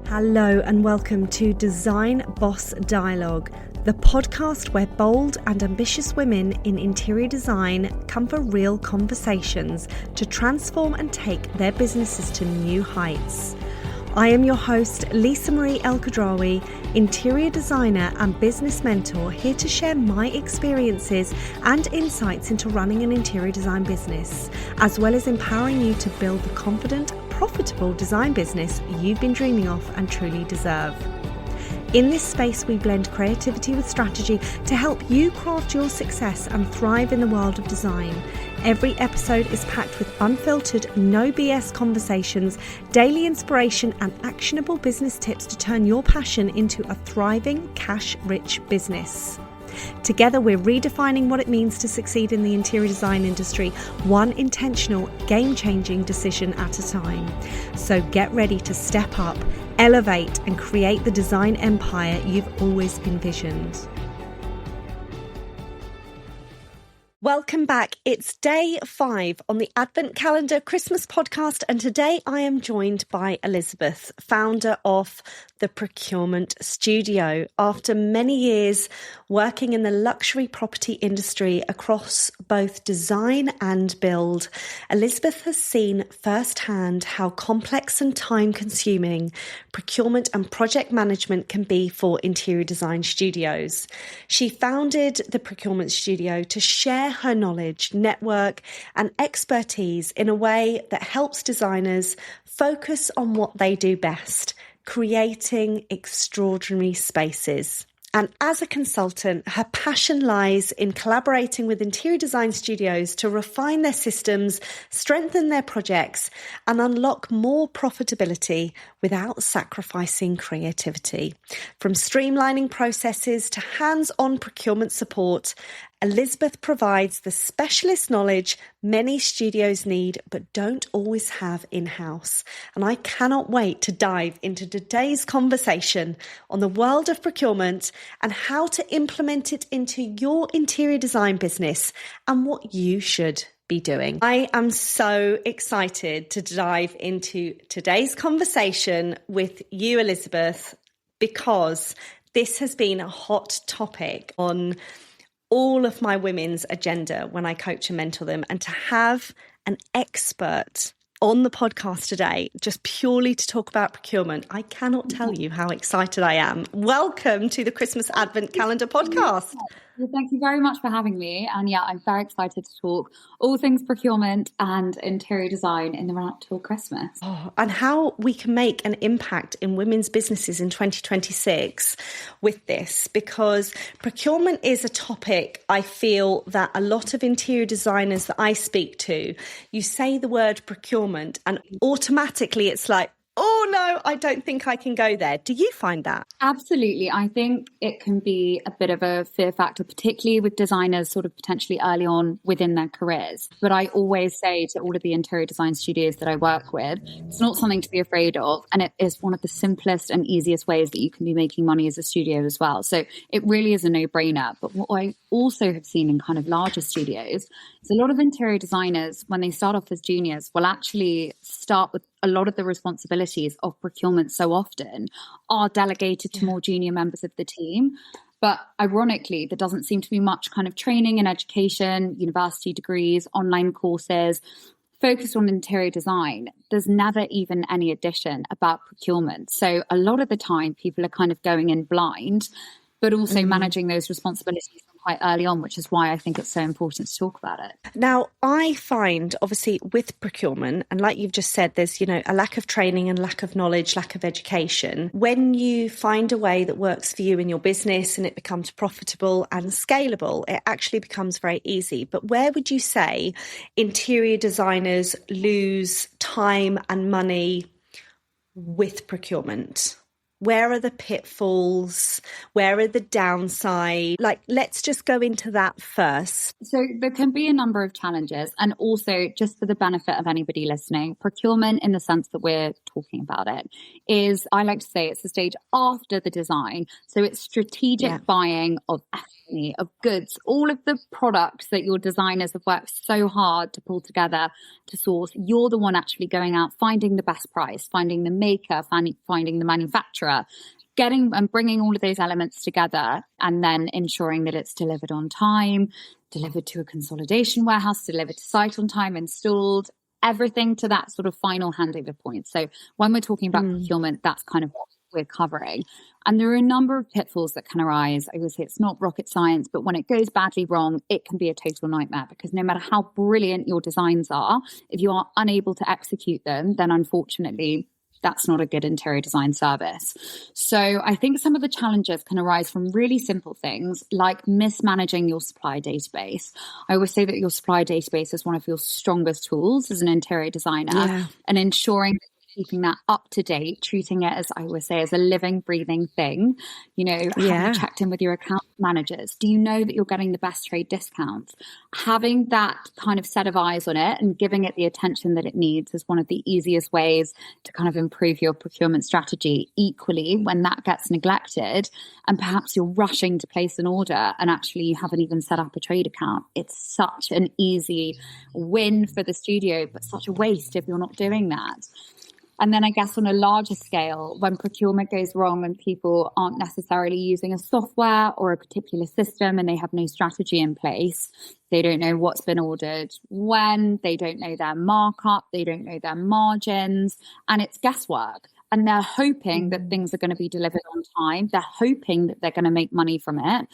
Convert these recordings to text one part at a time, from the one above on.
Hello and welcome to Design Boss Dialogue, the podcast where bold and ambitious women in interior design come for real conversations to transform and take their businesses to new heights. I am your host, Lisa Marie Elkhadraoui, interior designer and business mentor, here to share my experiences and insights into running an interior design business, as well as empowering you to build the confident, profitable design business you've been dreaming of and truly deserve. In this space, we blend creativity with strategy to help you craft your success and thrive in the world of design. Every episode is packed with unfiltered, no BS conversations, daily inspiration, and actionable business tips to turn your passion into a thriving, cash-rich business. Together, we're redefining what it means to succeed in the interior design industry, one intentional, game-changing decision at a time. So get ready to step up, elevate, and create the design empire you've always envisioned. Welcome back. It's day 5 on the Advent Calendar Christmas podcast, and today I am joined by Elizabeth, founder of the Procurement Studio. After many years working in the luxury property industry across both design and build, Elizabeth has seen firsthand how complex and time-consuming procurement and project management can be for interior design studios. She founded the Procurement Studio to share her knowledge, network, and expertise in a way that helps designers focus on what they do best, creating extraordinary spaces. And as a consultant, her passion lies in collaborating with interior design studios to refine their systems, strengthen their projects, and unlock more profitability without sacrificing creativity. From streamlining processes to hands-on procurement support, Elizabeth provides the specialist knowledge many studios need but don't always have in-house. And I cannot wait to dive into today's conversation on the world of procurement and how to implement it into your interior design business and what you should be doing. I am so excited to dive into today's conversation with you, Elizabeth, because this has been a hot topic on all of my women's agenda when I coach and mentor them, and to have an expert on the podcast today just purely to talk about procurement, I cannot tell you how excited I am. Welcome to the Christmas Advent Calendar podcast. Well, thank you very much for having me. And yeah, I'm very excited to talk all things procurement and interior design in the run up till Christmas. And how we can make an impact in women's businesses in 2026 with this, because procurement is a topic I feel that a lot of interior designers that I speak to, you say the word procurement and automatically it's like, oh no, I don't think I can go there. Do you find that? Absolutely. I think it can be a bit of a fear factor, particularly with designers sort of potentially early on within their careers. But I always say to all of the interior design studios that I work with, it's not something to be afraid of. And it is one of the simplest and easiest ways that you can be making money as a studio as well. So it really is a no-brainer. But what I also have seen in kind of larger studios is a lot of interior designers, when they start off as juniors, will actually start with a lot of the responsibilities of procurement so often are delegated to more junior members of the team. But ironically, there doesn't seem to be much kind of training and education, university degrees, online courses focused on interior design. There's never even any addition about procurement. So a lot of the time people are kind of going in blind, but also managing those responsibilities quite early on, which is why I think it's so important to talk about it. Now, I find obviously with procurement, and like you've just said, there's, a lack of training and lack of knowledge, lack of education. When you find a way that works for you in your business and it becomes profitable and scalable, it actually becomes very easy. But where would you say interior designers lose time and money with procurement? Where are the pitfalls? Where are the downsides? Let's just go into that first. So there can be a number of challenges. And also, just for the benefit of anybody listening, procurement in the sense that we're talking about it, is I like to say it's the stage after the design. So it's strategic buying of of goods, all of the products that your designers have worked so hard to pull together to source. You're the one actually going out, finding the best price, finding the maker, finding the manufacturer, getting and bringing all of those elements together, and then ensuring that it's delivered on time, delivered to a consolidation warehouse, delivered to site on time, installed, everything to that sort of final handover point. So when we're talking about procurement, that's kind of what we're covering. And there are a number of pitfalls that can arise. I would say it's not rocket science, but when it goes badly wrong, it can be a total nightmare, because no matter how brilliant your designs are, if you are unable to execute them, then unfortunately, that's not a good interior design service. So I think some of the challenges can arise from really simple things like mismanaging your supplier database. I always say that your supplier database is one of your strongest tools as an interior designer, and ensuring that keeping that up to date, treating it as, I always say, as a living, breathing thing. You know, have you checked in with your account managers? Do you know that you're getting the best trade discounts? Having that kind of set of eyes on it and giving it the attention that it needs is one of the easiest ways to kind of improve your procurement strategy. Equally, when that gets neglected and perhaps you're rushing to place an order and actually you haven't even set up a trade account, it's such an easy win for the studio, but such a waste if you're not doing that. And then I guess on a larger scale, when procurement goes wrong and people aren't necessarily using a software or a particular system and they have no strategy in place, they don't know what's been ordered when, they don't know their markup, they don't know their margins, and it's guesswork. And they're hoping that things are going to be delivered on time. They're hoping that they're going to make money from it.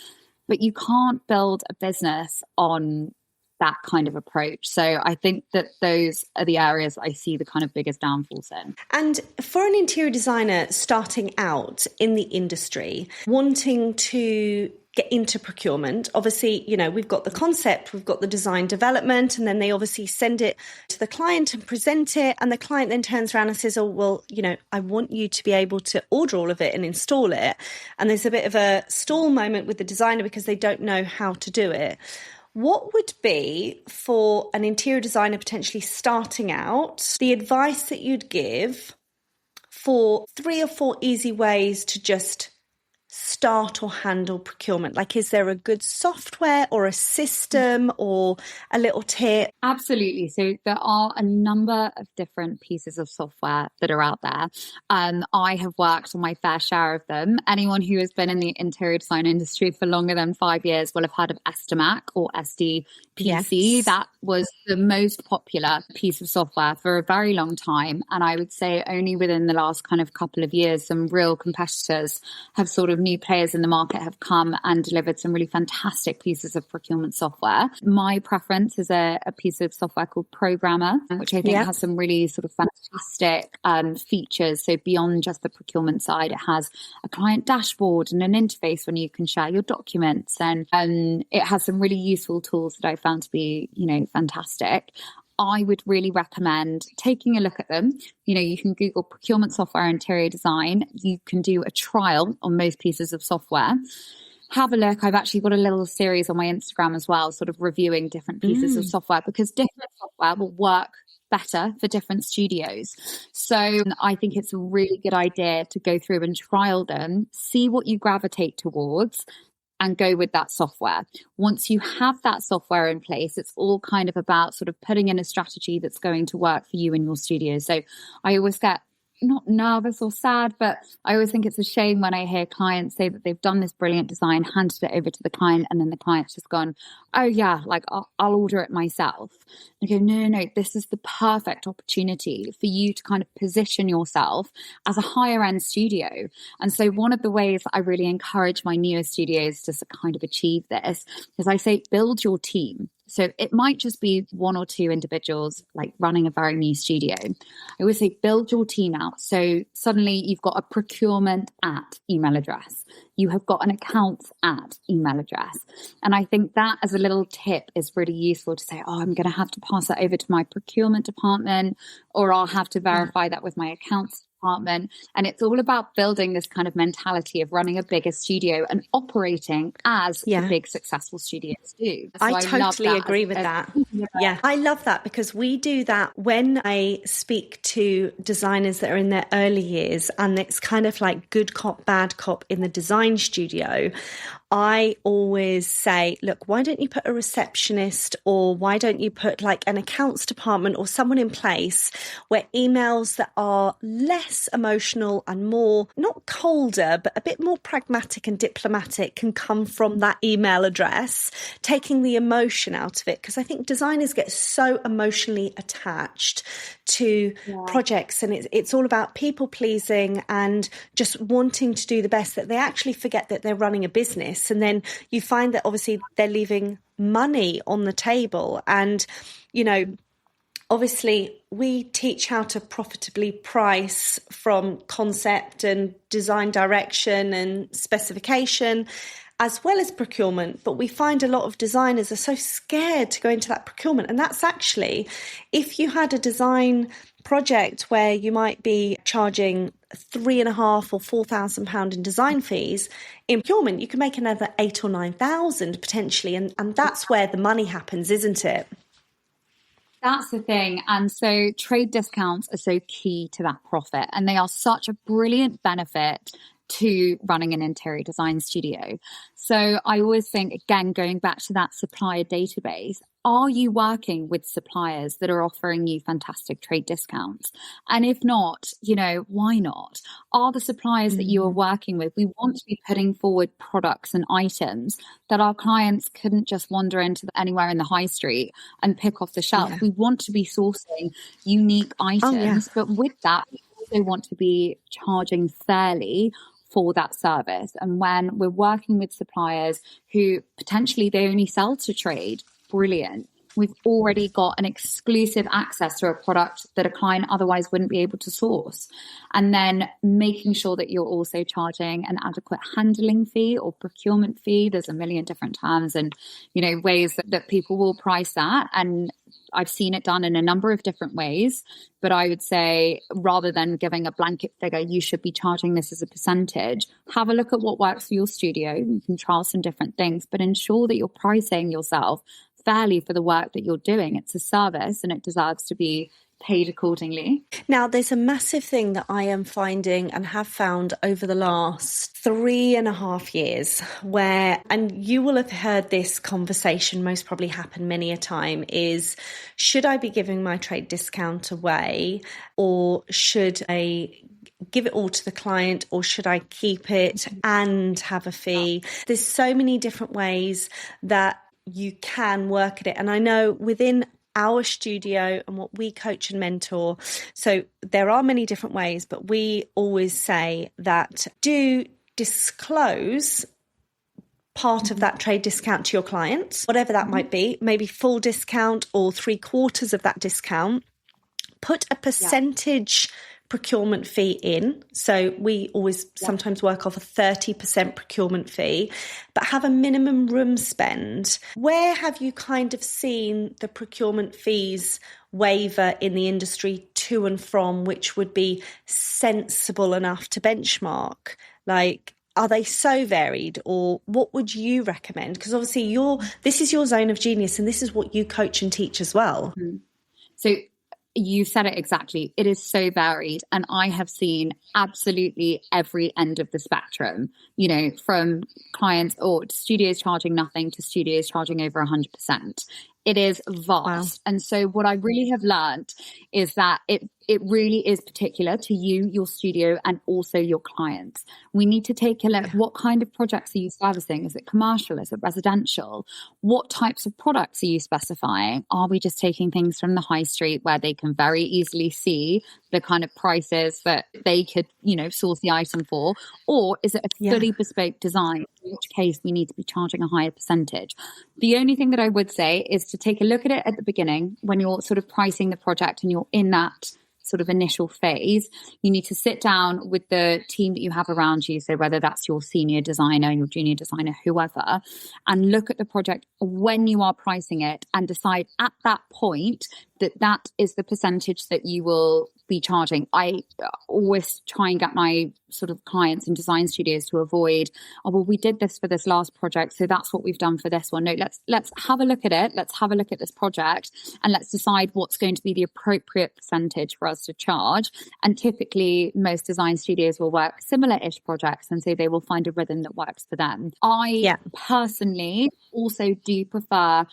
But you can't build a business on that kind of approach. So I think that those are the areas I see the kind of biggest downfalls in. And for an interior designer starting out in the industry, wanting to get into procurement, obviously, you know, we've got the concept, we've got the design development, and then they obviously send it to the client and present it. And the client then turns around and says, oh, well, you know, I want you to be able to order all of it and install it. And there's a bit of a stall moment with the designer because they don't know how to do it. What would be, for an interior designer potentially starting out, the advice that you'd give for 3 or 4 easy ways to just start or handle procurement? Like, is there a good software or a system or a little tip? Absolutely. So there are a number of different pieces of software that are out there. I have worked on my fair share of them. Anyone who has been in the interior design industry for longer than 5 years will have heard of Estimac or SDPC. Yes. That was the most popular piece of software for a very long time. And I would say only within the last kind of couple of years, some real competitors have sort of, new players in the market have come and delivered some really fantastic pieces of procurement software. My preference is a piece of software called Programmer, which I think has some really sort of fantastic features. So beyond just the procurement side, it has a client dashboard and an interface when you can share your documents. And it has some really useful tools that I found to be, you know, fantastic. I would really recommend taking a look at them. You know, you can Google procurement software interior design. You can do a trial on most pieces of software. Have a look. I've actually got a little series on my Instagram as well, sort of reviewing different pieces of software, because different software will work better for different studios. So I think it's a really good idea to go through and trial them, see what you gravitate towards, and go with that software. Once you have that software in place, it's all kind of about sort of putting in a strategy that's going to work for you in your studio. So I always get not nervous or sad, but I always think it's a shame when I hear clients say that they've done this brilliant design, handed it over to the client, and then the client's just gone, oh yeah, like I'll order it myself. And I go, no, this is the perfect opportunity for you to kind of position yourself as a higher end studio. And so one of the ways I really encourage my newer studios to kind of achieve this is I say, build your team. So it might just be 1 or 2 individuals like running a very new studio. I always say build your team out. So suddenly you've got a procurement at email address. You have got an accounts at email address. And I think that as a little tip is really useful to say, oh, I'm going to have to pass that over to my procurement department, or I'll have to verify that with my accounts department. And it's all about building this kind of mentality of running a bigger studio and operating as the big successful studios do. So I totally agree with that. Yeah, I love that, because we do that when I speak to designers that are in their early years, and it's kind of like good cop, bad cop in the design studio. I always say, look, why don't you put a receptionist, or why don't you put like an accounts department or someone in place where emails that are less emotional and more, not colder, but a bit more pragmatic and diplomatic can come from that email address, taking the emotion out of it. Because I think designers get so emotionally attached to projects, and it's all about people pleasing and just wanting to do the best, that they actually forget that they're running a business. And then you find that obviously they're leaving money on the table. And, you know, obviously we teach how to profitably price from concept and design direction and specification, as well as procurement. But we find a lot of designers are so scared to go into that procurement. And that's actually, if you had a design project where you might be charging £3,500 or £4,000 in design fees, in procurement you can make another 8,000 or 9,000 potentially, and that's where the money happens, isn't it? That's the thing. And so trade discounts are so key to that profit, and they are such a brilliant benefit to running an interior design studio. So I always think, again, going back to that supplier database, are you working with suppliers that are offering you fantastic trade discounts? And if not, you know, why not? Are the suppliers that you are working with, we want to be putting forward products and items that our clients couldn't just wander into anywhere in the high street and pick off the shelf. We want to be sourcing unique items, but with that, we also want to be charging fairly for that service. And when we're working with suppliers who potentially they only sell to trade, brilliant. We've already got an exclusive access to a product that a client otherwise wouldn't be able to source. And then making sure that you're also charging an adequate handling fee or procurement fee. There's a million different terms and, you know, ways that people will price that. And I've seen it done in a number of different ways, but I would say rather than giving a blanket figure, you should be charging this as a percentage. Have a look at what works for your studio. You can trial some different things, but ensure that you're pricing yourself fairly for the work that you're doing. It's a service and it deserves to be paid accordingly. Now, there's a massive thing that I am finding and have found over the last 3.5 years where, and you will have heard this conversation most probably happen many a time, is should I be giving my trade discount away, or should I give it all to the client, or should I keep it and have a fee? There's so many different ways that you can work at it. And I know within our studio and what we coach and mentor, so there are many different ways, but we always say that do disclose part of that trade discount to your clients, whatever that might be, maybe full discount or 3/4 of that discount. Put a percentage procurement fee in. So we always sometimes work off a 30% procurement fee, but have a minimum room spend. Where have you kind of seen the procurement fees waver in the industry to and from, which would be sensible enough to benchmark? Like, are they so varied, or what would you recommend? Because obviously this is your zone of genius and this is what you coach and teach as well. So you said it exactly. It is so varied. And I have seen absolutely every end of the spectrum, you know, from clients or studios charging nothing to studios charging over 100%. It is vast. Wow. And so what I really have learned is that it really is particular to you, your studio, and also your clients. We need to take a look. What kind of projects are you servicing? Is it commercial? Is it residential? What types of products are you specifying? Are we just taking things from the high street where they can very easily see the kind of prices that they could, you know, source the item for? Or is it a fully bespoke design, in which case we need to be charging a higher percentage? The only thing that I would say is to take a look at it at the beginning when you're sort of pricing the project and you're in that sort of initial phase. You need to sit down with the team that you have around you, so whether that's your senior designer, your junior designer, whoever, and look at the project when you are pricing it and decide at that point, that is the percentage that you will be charging. I always try and get my sort of clients and design studios to avoid, oh, well, we did this for this last project, so that's what we've done for this one. No, let's have a look at it. Let's have a look at this project and let's decide what's going to be the appropriate percentage for us to charge. And typically most design studios will work similar-ish projects, and so they will find a rhythm that works for them. I personally also do prefer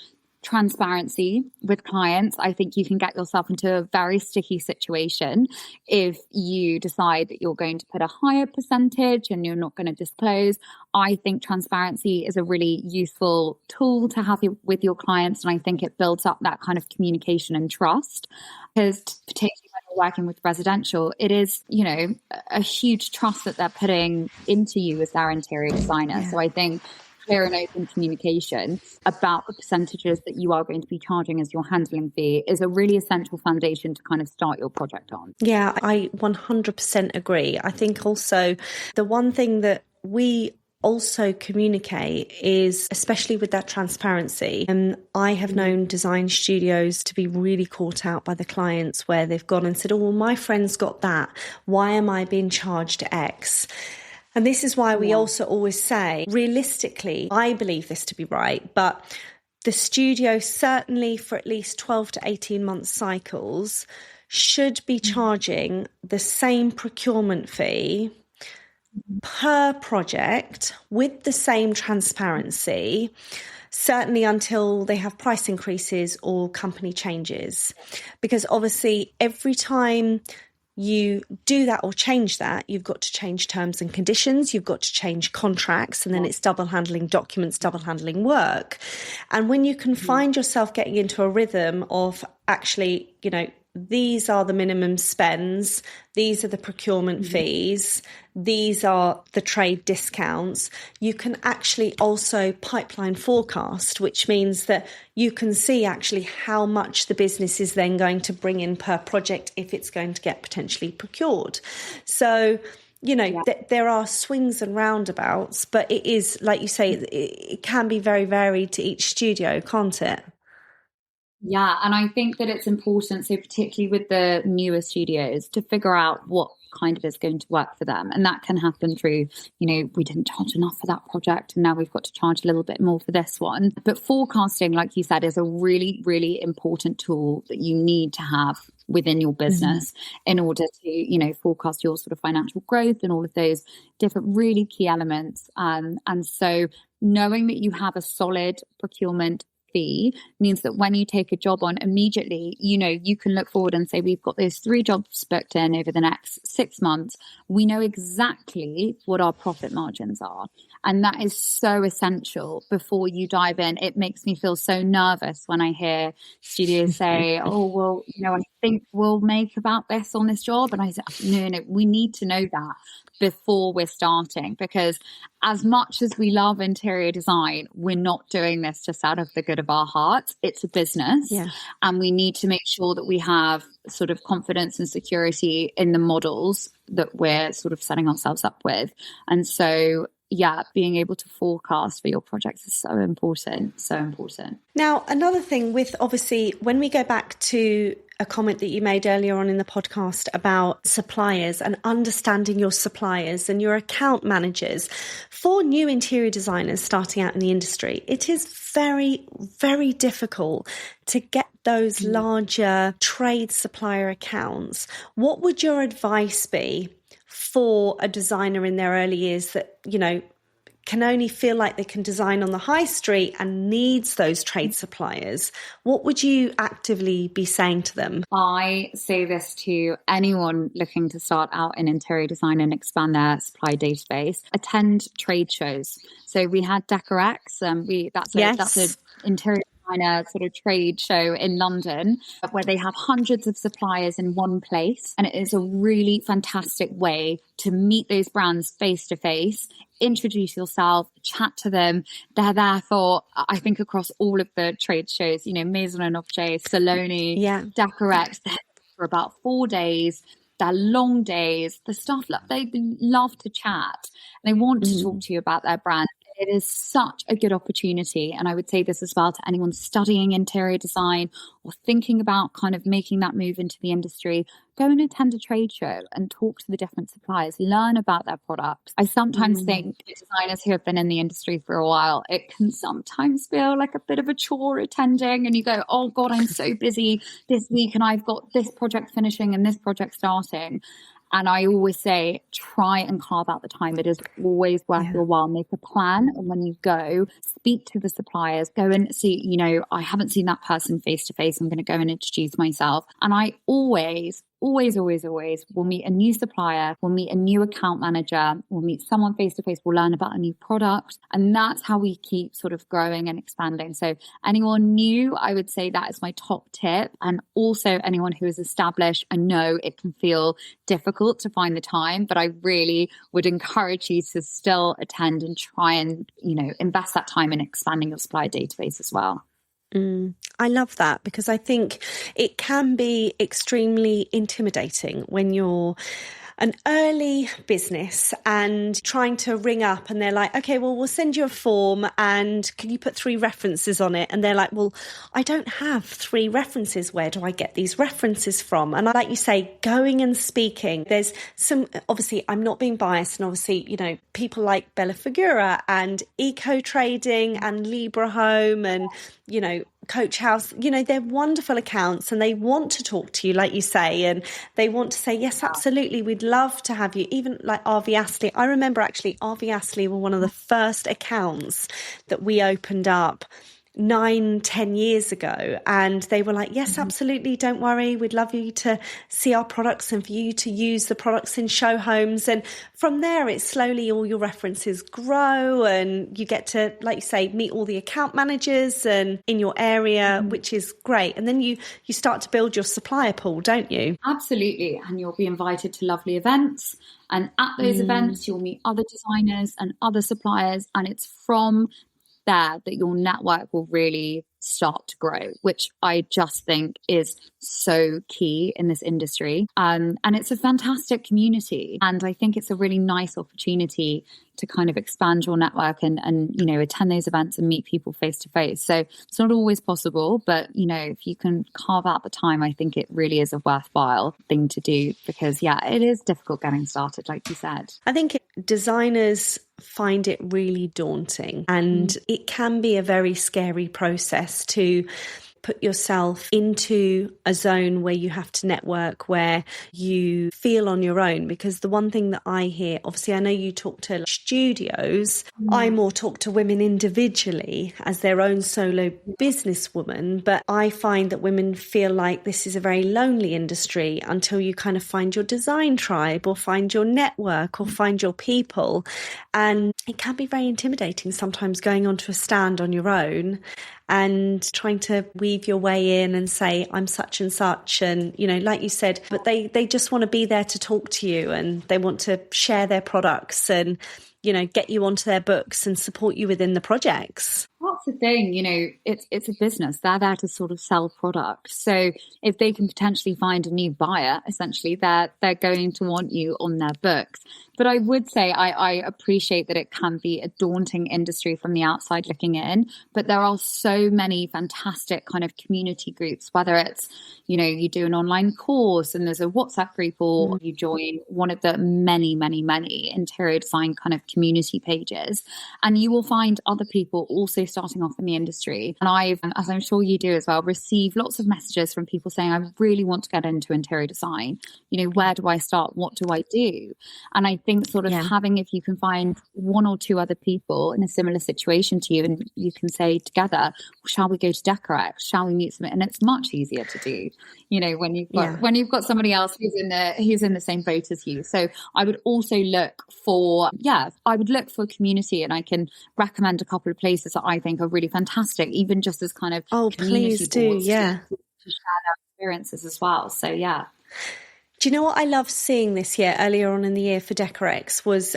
transparency with clients. I think you can get yourself into a very sticky situation if you decide that you're going to put a higher percentage and you're not going to disclose. I think transparency is a really useful tool to have with your clients, and I think it builds up that kind of communication and trust, because particularly when you're working with residential, it is, you know, a huge trust that they're putting into you as their interior designer. So I think clear and open communication about the percentages that you are going to be charging as your handling fee is a really essential foundation to kind of start your project on. Yeah, I 100% agree. I think also the one thing that we also communicate is, especially with that transparency, and I have known design studios to be really caught out by the clients where they've gone and said, oh, well, my friend's got that. Why am I being charged X? And this is why we also always say, realistically, I believe this to be right, but the studio, certainly for at least 12 to 18 month cycles, should be charging the same procurement fee per project with the same transparency, certainly until they have price increases or company changes. Because obviously every time you do that or change that, you've got to change terms and conditions, you've got to change contracts, and then it's double handling documents, double handling work. And when you can find yourself getting into a rhythm of actually, you know, these are the minimum spends, these are the procurement fees, these are the trade discounts, you can actually also pipeline forecast, which means that you can see actually how much the business is then going to bring in per project if it's going to get potentially procured. So, you know, there are swings and roundabouts, but it is, like you say, it can be very varied to each studio, can't it? Yeah, and I think that it's important, so particularly with the newer studios, to figure out what kind of is going to work for them. And that can happen through, you know, we didn't charge enough for that project and now we've got to charge a little bit more for this one. But forecasting, like you said, is a really, really important tool that you need to have within your business in order to, you know, forecast your sort of financial growth and all of those different really key elements. And so knowing that you have a solid procurement fee means that when you take a job on immediately, you know, you can look forward and say, we've got those 3 jobs booked in over the next 6 months. We know exactly what our profit margins are. And that is so essential before you dive in. It makes me feel so nervous when I hear studios say, oh, well, you know, I think we'll make about this on this job. And I say, no, we need to know that before we're starting, because as much as we love interior design, we're not doing this just out of the good of our hearts. It's a business, and we need to make sure that we have sort of confidence and security in the models that we're sort of setting ourselves up with. And so, yeah, being able to forecast for your projects is so important, so important. Now, another thing with, obviously, when we go back to a comment that you made earlier on in the podcast about suppliers and understanding your suppliers and your account managers, for new interior designers starting out in the industry, it is very, very difficult to get those larger trade supplier accounts. What would your advice be for a designer in their early years that, you know, can only feel like they can design on the high street and needs those trade suppliers? What would you actively be saying to them? I say this to anyone looking to start out in interior design and expand their supply database. Attend trade shows. So we had Decorex, that's an interior designer sort of trade show in London where they have hundreds of suppliers in one place. And it is a really fantastic way to meet those brands face to face, introduce yourself, chat to them. They're there for, I think, across all of the trade shows, you know, Maison & Objet, Saloni, Decorex, they're for about 4 days. They're long days. The staff, they love to chat. They want to talk to you about their brand. It is such a good opportunity. And I would say this as well to anyone studying interior design or thinking about kind of making that move into the industry. Go and attend a trade show and talk to the different suppliers, learn about their products. I sometimes think designers who have been in the industry for a while, it can sometimes feel like a bit of a chore attending, and you go, oh God, I'm so busy this week and I've got this project finishing and this project starting. And I always say, try and carve out the time. It is always worth your while. Make a plan. And when you go, speak to the suppliers, go and see, you know, I haven't seen that person face to face. I'm going to go and introduce myself. And I always will meet a new supplier, we'll meet a new account manager, we'll meet someone face to face, we'll learn about a new product. And that's how we keep sort of growing and expanding. So anyone new, I would say that is my top tip. And also anyone who is established, I know it can feel difficult to find the time, but I really would encourage you to still attend and try and, you know, invest that time in expanding your supplier database as well. I love that, because I think it can be extremely intimidating when you're an early business and trying to ring up and they're like, okay, well, we'll send you a form and can you put 3 references on it? And they're like, well, I don't have 3 references. Where do I get these references from? And like you say, going and speaking, there's some, obviously I'm not being biased, and obviously, you know, people like Bella Figura and Eco Trading and Libra Home and, you know, Coach House, you know, they're wonderful accounts and they want to talk to you, like you say, and they want to say, yes, absolutely, we'd love to have you. Even like RV Astley. I remember actually RV Astley were one of the first accounts that we opened up 9-10 years ago, and they were like, yes, absolutely, don't worry, we'd love you to see our products and for you to use the products in show homes. And from there, it's slowly all your references grow and you get to, like you say, meet all the account managers and in your area, which is great. And then you start to build your supplier pool, don't you? Absolutely. And you'll be invited to lovely events, and at those events you'll meet other designers and other suppliers, and it's from there that your network will really start to grow, which I just think is so key in this industry. And it's a fantastic community. And I think it's a really nice opportunity to kind of expand your network and you know, attend those events and meet people face to face. So it's not always possible, but you know, if you can carve out the time, I think it really is a worthwhile thing to do, because yeah, it is difficult getting started, like you said. I think designers find it really daunting, and it can be a very scary process to put yourself into a zone where you have to network, where you feel on your own. Because the one thing that I hear, obviously I know you talk to studios, I more talk to women individually as their own solo businesswoman, but I find that women feel like this is a very lonely industry until you kind of find your design tribe or find your network or find your people. And it can be very intimidating sometimes going onto a stand on your own and trying to weave your way in and say, I'm such and such. And, you know, like you said, but they just want to be there to talk to you, and they want to share their products and, you know, get you onto their books and support you within the projects. That's the thing, you know, it's a business. They're there to sort of sell products. So if they can potentially find a new buyer, essentially, they're going to want you on their books. But I would say I appreciate that it can be a daunting industry from the outside looking in, but there are so many fantastic kind of community groups, whether it's, you know, you do an online course and there's a WhatsApp group, or you join one of the many, many, many interior design kind of community pages, and you will find other people also starting off in the industry. And I've, as I'm sure you do as well, received lots of messages from people saying, I really want to get into interior design. You know, where do I start? What do I do? And I think sort of having, if you can find 1 or 2 other people in a similar situation to you, and you can say together, well, shall we go to Decorex? Shall we meet some? And it's much easier to do, you know, when you've got somebody else who's in the same boat as you. So I would also look for community, and I can recommend a couple of places that I think are really fantastic, even just as kind of please do, to share their experiences as well. So yeah. Do you know what I love seeing this year, earlier on in the year for Decorex, was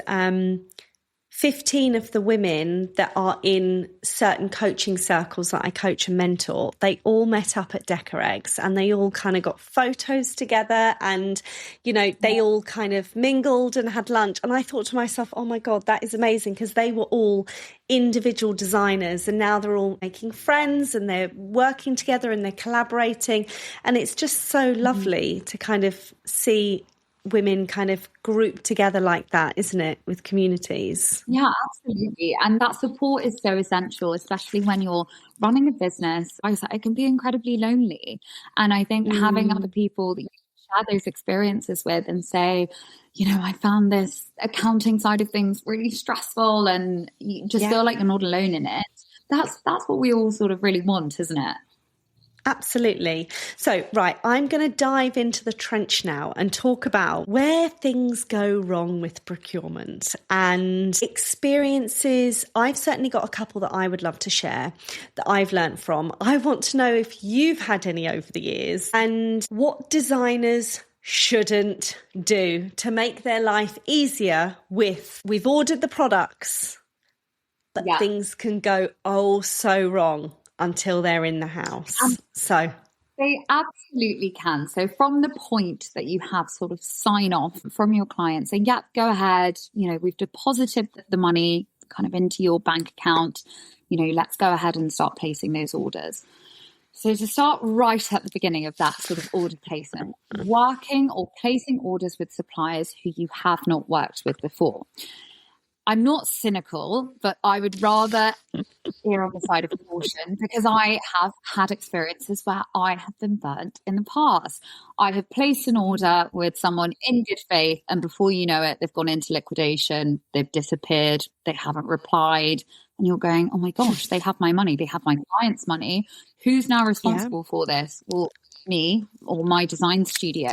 15 of the women that are in certain coaching circles that I coach and mentor, they all met up at Decorex and they all kind of got photos together and, you know, they all kind of mingled and had lunch. And I thought to myself, oh my God, that is amazing, because they were all individual designers and now they're all making friends and they're working together and they're collaborating. And it's just so lovely to kind of see women kind of group together like that, isn't it, with communities? Yeah, absolutely. And that support is so essential, especially when you're running a business. Like I said, it can be incredibly lonely. And I think having other people that you can share those experiences with and say, you know, I found this accounting side of things really stressful, and you just feel like you're not alone in it. That's what we all sort of really want, isn't it? Absolutely. So, right, I'm going to dive into the trench now and talk about where things go wrong with procurement and experiences. I've certainly got a couple that I would love to share that I've learned from. I want to know if you've had any over the years and what designers shouldn't do to make their life easier with, we've ordered the products, but things can go so wrong until they're in the house. So they absolutely can. So from the point that you have sort of sign off from your client saying, yeah, go ahead, you know, we've deposited the money kind of into your bank account, you know, let's go ahead and start placing those orders. So to start right at the beginning of that sort of order placement, working or placing orders with suppliers who you have not worked with before. I'm not cynical, but I would rather err on the side of caution, because I have had experiences where I have been burnt in the past. I have placed an order with someone in good faith, and before you know it, they've gone into liquidation, they've disappeared, they haven't replied, and you're going, oh my gosh, they have my money, they have my client's money. Who's now responsible for this? Well, me or my design studio.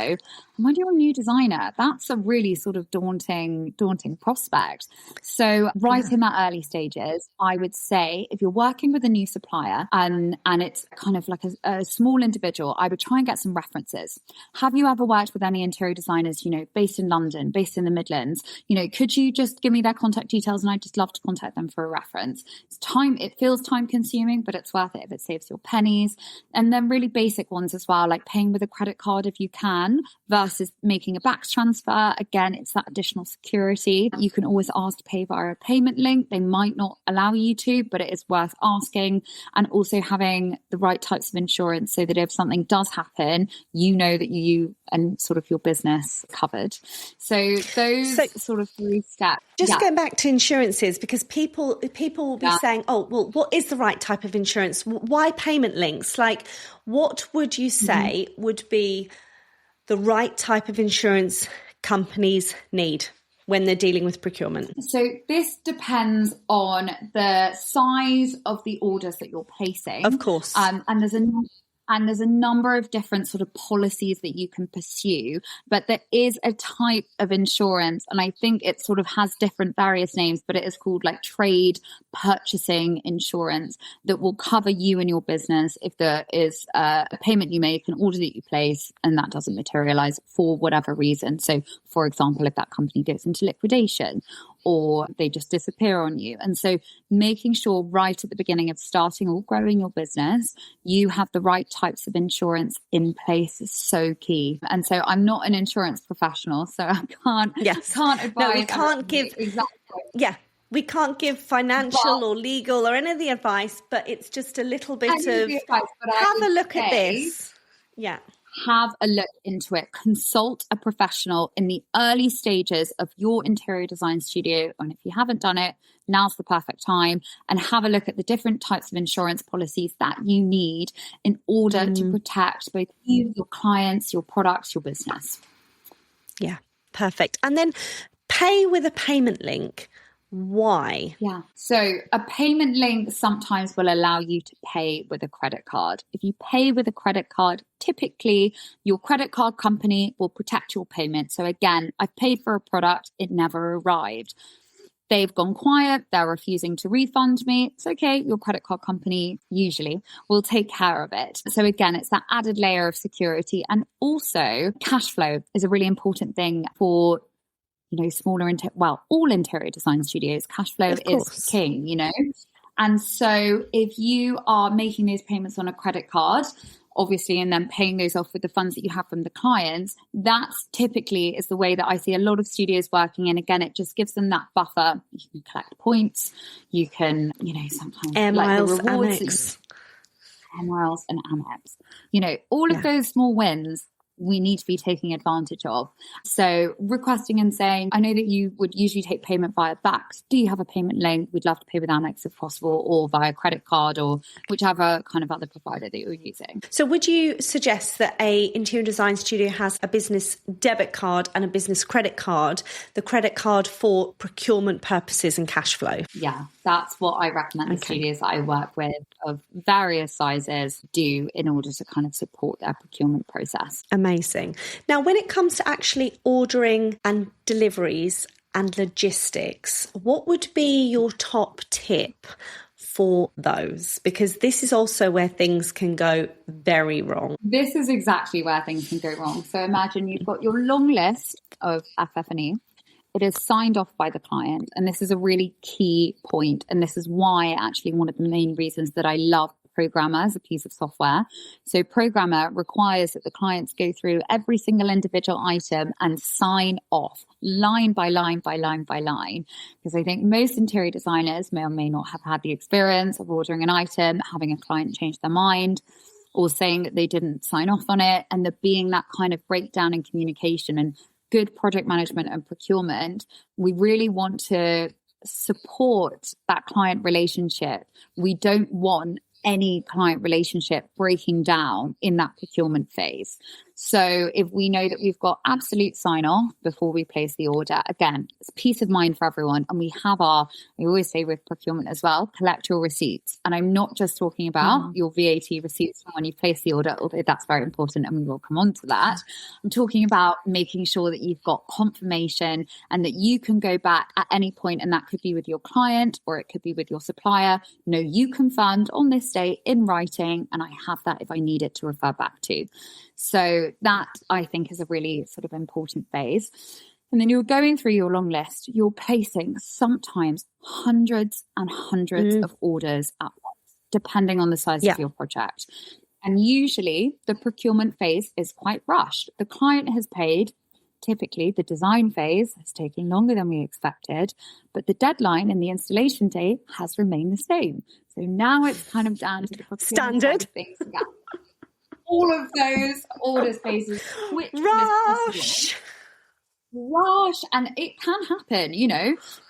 And when you're a new designer, that's a really sort of daunting prospect. So right in that early stages, I would say if you're working with a new supplier and it's kind of like a small individual, I would try and get some references. Have you ever worked with any interior designers, you know, based in London, based in the Midlands? You know, could you just give me their contact details and I'd just love to contact them for a reference. It feels time consuming, but it's worth it if it saves your pennies. And then really basic ones as well, like paying with a credit card if you can versus making a back transfer. Again, it's that additional security. You can always ask to pay via a payment link. They might not allow you to, but it is worth asking. And also having the right types of insurance so that if something does happen, you know that you and sort of your business covered. So those sort of 3 steps. Just going back to insurances, because people will be saying, oh, well, what is the right type of insurance? Why payment links? Like, what would you say would be the right type of insurance companies need when they're dealing with procurement? So this depends on the size of the orders that you're placing. Of course. And there's a number of different sort of policies that you can pursue, but there is a type of insurance, and I think it sort of has different various names, but it is called like trade purchasing insurance that will cover you and your business if there is a payment you make, an order that you place, and that doesn't materialize for whatever reason. So, for example, if that company goes into liquidation or they just disappear on you. And so making sure right at the beginning of starting or growing your business, you have the right types of insurance in place is so key. And so I'm not an insurance professional, so I can't advise. No, we can't give exactly. Yeah. We can't give financial or legal or any of the advice, but it's just a little bit of have a look at this. Yeah. Have a look into it. Consult a professional in the early stages of your interior design studio. And if you haven't done it, now's the perfect time. And have a look at the different types of insurance policies that you need in order to protect both you, your clients, your products, your business. Yeah, perfect. And then pay with a payment link. Why? Yeah. So a payment link sometimes will allow you to pay with a credit card. If you pay with a credit card, typically your credit card company will protect your payment. So again, I've paid for a product, it never arrived. They've gone quiet, they're refusing to refund me. It's okay, your credit card company usually will take care of it. So again, it's that added layer of security. And also cash flow is a really important thing for smaller, all interior design studios, cash flow is king, And so if you are making those payments on a credit card, obviously, and then paying those off with the funds that you have from the clients, that's typically is the way that I see a lot of studios working. And again, it just gives them that buffer. You can collect points. You can, sometimes Air miles, the rewards, Amex. Air miles and Amex. All of those small wins we need to be taking advantage of. So requesting and saying, I know that you would usually take payment via BACS. Do you have a payment link? We'd love to pay with Amex if possible, or via credit card, or whichever kind of other provider that you're using. So would you suggest that a interior design studio has a business debit card and a business credit card, the credit card for procurement purposes and cash flow? Yeah, that's what I recommend the studios that I work with of various sizes do in order to kind of support their procurement process. Amazing. Now, when it comes to actually ordering and deliveries and logistics, what would be your top tip for those? Because this is also where things can go very wrong. This is exactly where things can go wrong. So imagine you've got your long list of FF&E. It is signed off by the client. And this is a really key point. And this is why actually one of the main reasons that I love Programmer as a piece of software. So Programmer requires that the clients go through every single individual item and sign off line by line by line by line. Because I think most interior designers may or may not have had the experience of ordering an item, having a client change their mind, or saying that they didn't sign off on it, and there being that kind of breakdown in communication. And good project management and procurement, we really want to support that client relationship. We don't want any client relationship breaking down in that procurement phase. So if we know that we've got absolute sign off before we place the order, again, it's peace of mind for everyone. And we have we always say with procurement as well, collect your receipts. And I'm not just talking about your VAT receipts from when you place the order, although that's very important and we will come on to that. I'm talking about making sure that you've got confirmation and that you can go back at any point, and that could be with your client or it could be with your supplier. No, you confirmed on this date in writing, and I have that if I need it to refer back to. So that I think is a really sort of important phase. And then you're going through your long list, you're placing sometimes hundreds and hundreds of orders at once, depending on the size of your project. And usually the procurement phase is quite rushed. The client has paid. Typically, the design phase has taken longer than we expected, but the deadline and the installation date has remained the same. So now it's kind of down to the procurement standard things again. All of those order spaces quickly as rush, and it can happen.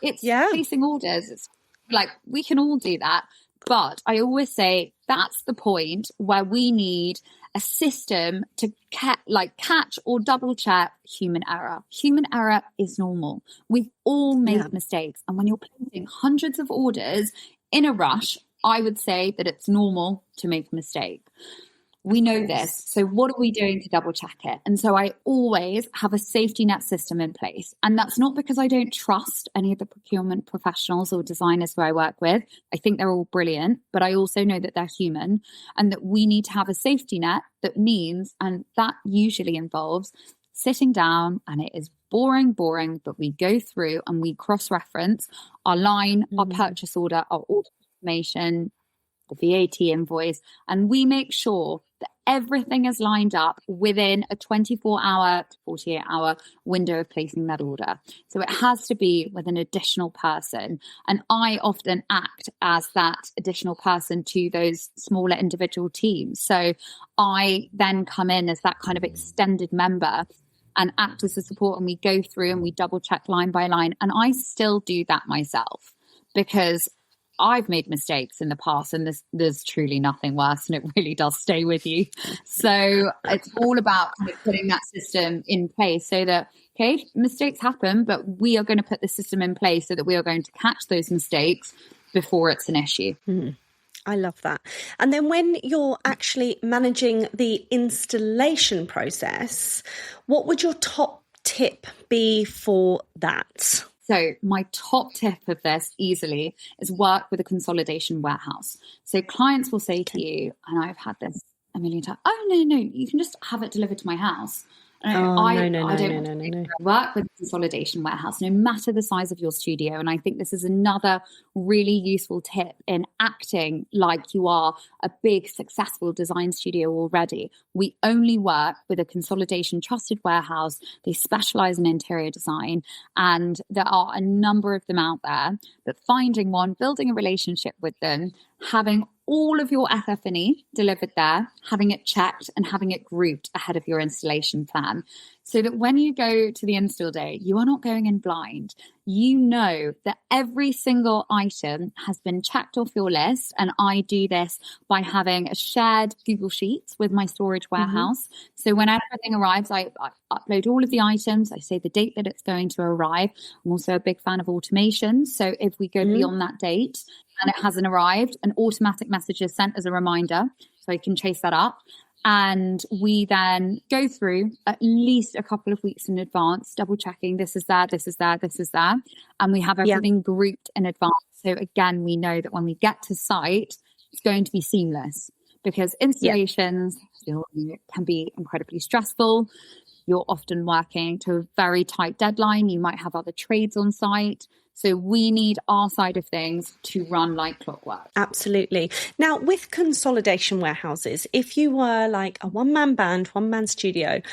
It's placing orders. It's like we can all do that, but I always say that's the point where we need a system to catch or double check human error. Human error is normal. We've all made mistakes, and when you're placing hundreds of orders in a rush, I would say that it's normal to make a mistake. We know this. So what are we doing to double check it? And so I always have a safety net system in place. And that's not because I don't trust any of the procurement professionals or designers who I work with. I think they're all brilliant, but I also know that they're human and that we need to have a safety net that means, and that usually involves sitting down, and it is boring, but we go through and we cross-reference our line, our purchase order, our order information, the VAT invoice, and we make sure that everything is lined up within a 24-hour to 48-hour window of placing that order. So it has to be with an additional person. And I often act as that additional person to those smaller individual teams. So I then come in as that kind of extended member and act as a support, and we go through and we double check line by line. And I still do that myself because I've made mistakes in the past, and there's truly nothing worse, and it really does stay with you. So it's all about kind of putting that system in place so that, okay, mistakes happen, but we are going to put the system in place so that we are going to catch those mistakes before it's an issue. I love that. And then when you're actually managing the installation process, what would your top tip be for that? So my top tip of this easily is work with a consolidation warehouse. So clients will say to you, and I've had this a million times, oh, no, you can just have it delivered to my house. I don't work with a consolidation warehouse, no matter the size of your studio. And I think this is another really useful tip in acting like you are a big, successful design studio already. We only work with a consolidation trusted warehouse. They specialize in interior design, and there are a number of them out there. But finding one, building a relationship with them, having all of your FF&E delivered there, having it checked and having it grouped ahead of your installation plan, so that when you go to the install day, you are not going in blind. You know that every single item has been checked off your list. And I do this by having a shared Google Sheets with my storage warehouse. So when everything arrives, I upload all of the items. I say the date that it's going to arrive. I'm also a big fan of automation. So if we go beyond that date and it hasn't arrived, an automatic message is sent as a reminder, so I can chase that up. And we then go through at least a couple of weeks in advance, double checking this is there, this is there, this is there. And we have everything grouped in advance. So again, we know that when we get to site, it's going to be seamless, because installations can be incredibly stressful. You're often working to a very tight deadline. You might have other trades on site. So we need our side of things to run like clockwork. Absolutely. Now, with consolidation warehouses, if you were like a one-man band, one-man studio,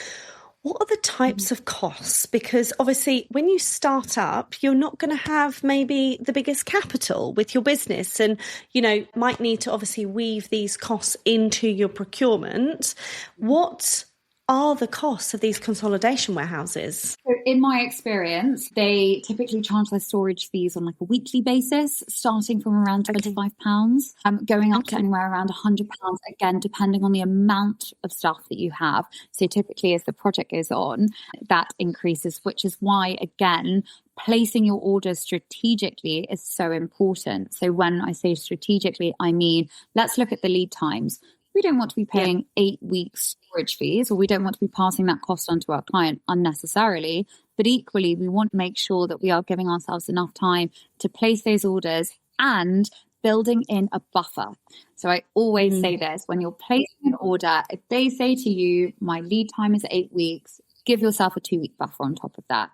what are the types of costs? Because obviously when you start up, you're not going to have maybe the biggest capital with your business, and, you know, might need to obviously weave these costs into your procurement. What are the costs of these consolidation warehouses? So in my experience, they typically charge their storage fees on like a weekly basis, starting from around £25, going up to anywhere around £100, again, depending on the amount of stuff that you have. So typically as the project goes on, that increases, which is why, again, placing your orders strategically is so important. So when I say strategically, I mean, let's look at the lead times. We don't want to be paying 8 weeks storage fees, or we don't want to be passing that cost on to our client unnecessarily. But equally, we want to make sure that we are giving ourselves enough time to place those orders and building in a buffer. So I always say this, when you're placing an order, if they say to you, my lead time is 8 weeks, give yourself a 2-week buffer on top of that.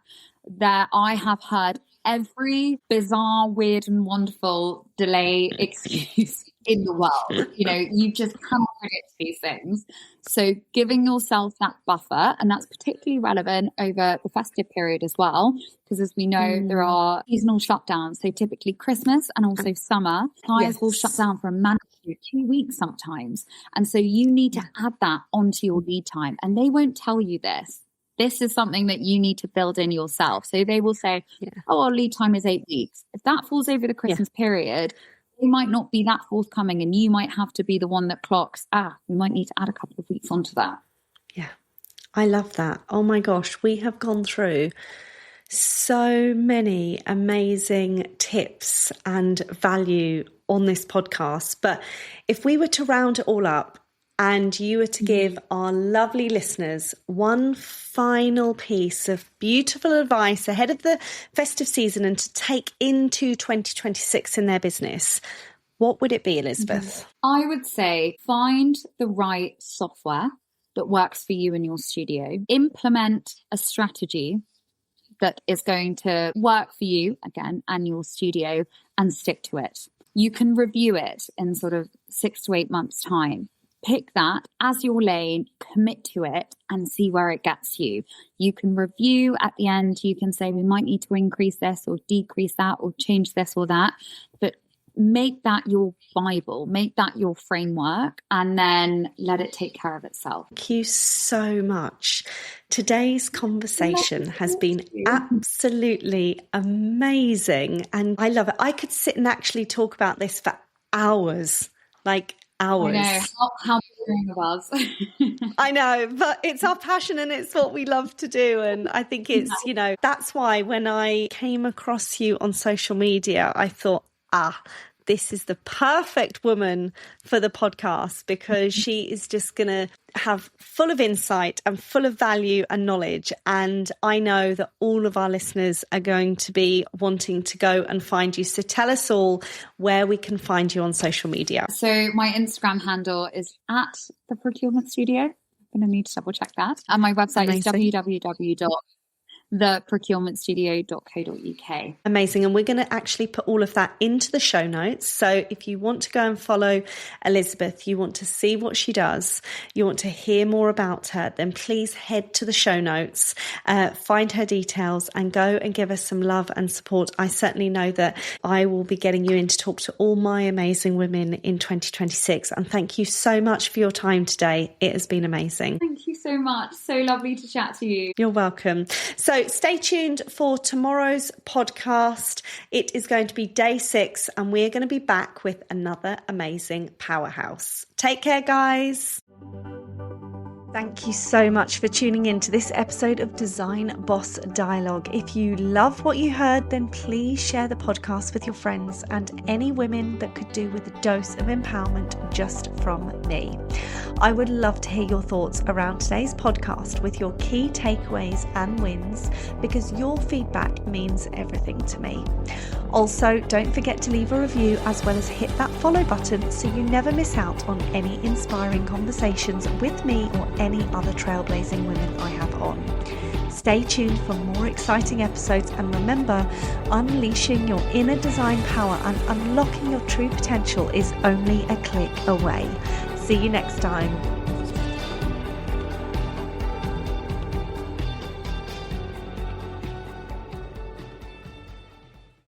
I have heard every bizarre, weird and wonderful delay excuse in the world. You know, you just cannot predict these things. So giving yourself that buffer, and that's particularly relevant over the festive period as well, because as we know, there are seasonal shutdowns. So typically Christmas and also summer, suppliers will shut down for a mandatory 2 weeks sometimes. And so you need to add that onto your lead time, and they won't tell you this. This is something that you need to build in yourself. So they will say, oh, our lead time is 8 weeks. If that falls over the Christmas period, they might not be that forthcoming, and you might have to be the one that clocks, we might need to add a couple of weeks onto that. Yeah, I love that. Oh my gosh, we have gone through so many amazing tips and value on this podcast. But if we were to round it all up, and you were to give our lovely listeners one final piece of beautiful advice ahead of the festive season and to take into 2026 in their business, what would it be, Elizabeth? I would say find the right software that works for you in your studio. Implement a strategy that is going to work for you, again, and your studio, and stick to it. You can review it in sort of 6 to 8 months' time. Pick that as your lane, commit to it, and see where it gets you. You can review at the end. You can say, we might need to increase this or decrease that or change this or that. But make that your Bible, make that your framework, and then let it take care of itself. Thank you so much. Today's conversation has been absolutely amazing, and I love it. I could sit and actually talk about this for hours, like hours. I know, how boring it was. I know, but it's our passion and it's what we love to do. And I think it's, you know, that's why when I came across you on social media, I thought, this is the perfect woman for the podcast, because she is just going to have full of insight and full of value and knowledge. And I know that all of our listeners are going to be wanting to go and find you. So tell us all where we can find you on social media. So my Instagram handle is at the Procurement Studio. going to need to double check that. And my website is www.theprocurementstudio.co.uk. Amazing. And we're going to actually put all of that into the show notes. So if you want to go and follow Elizabeth, you want to see what she does, you want to hear more about her, then please head to the show notes, find her details and go and give us some love and support. I certainly know that I will be getting you in to talk to all my amazing women in 2026. And thank you so much for your time today. It has been amazing. Thank you so much. So lovely to chat to you. You're welcome. So stay tuned for tomorrow's podcast. It is going to be day 6 and we're going to be back with another amazing powerhouse. Take care, guys. Thank you so much for tuning in to this episode of Design Boss Dialogue. If you love what you heard, then please share the podcast with your friends and any women that could do with a dose of empowerment just from me. I would love to hear your thoughts around today's podcast with your key takeaways and wins, because your feedback means everything to me. Also, don't forget to leave a review as well as hit that follow button so you never miss out on any inspiring conversations with me or any other trailblazing women I have on. Stay tuned for more exciting episodes, and remember, unleashing your inner design power and unlocking your true potential is only a click away. See you next time.